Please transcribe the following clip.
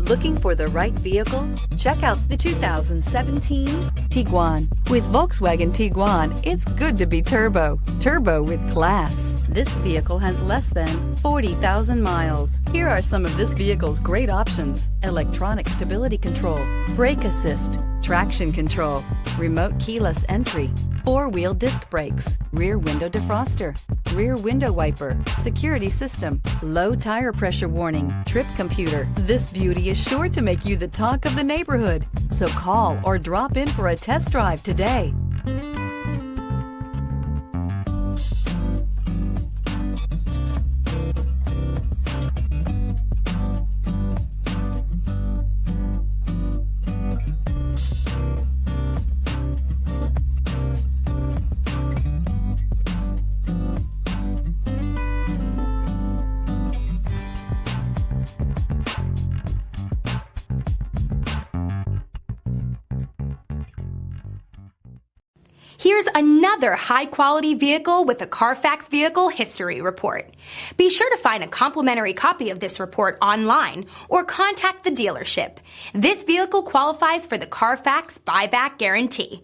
Looking for the right vehicle? Check out the 2017 Tiguan. With Volkswagen Tiguan, it's good to be turbo. Turbo with class. This vehicle has less than 40,000 miles. Here are some of this vehicle's great options: electronic stability control, brake assist, traction control, remote keyless entry, four-wheel disc brakes, rear window defroster, rear window wiper, security system, low tire pressure warning, trip computer. This beauty is sure to make you the talk of the neighborhood. So call or drop in for a test drive today. Here's another high-quality vehicle with a Carfax Vehicle History Report. Be sure to find a complimentary copy of this report online or contact the dealership. This vehicle qualifies for the Carfax Buyback Guarantee.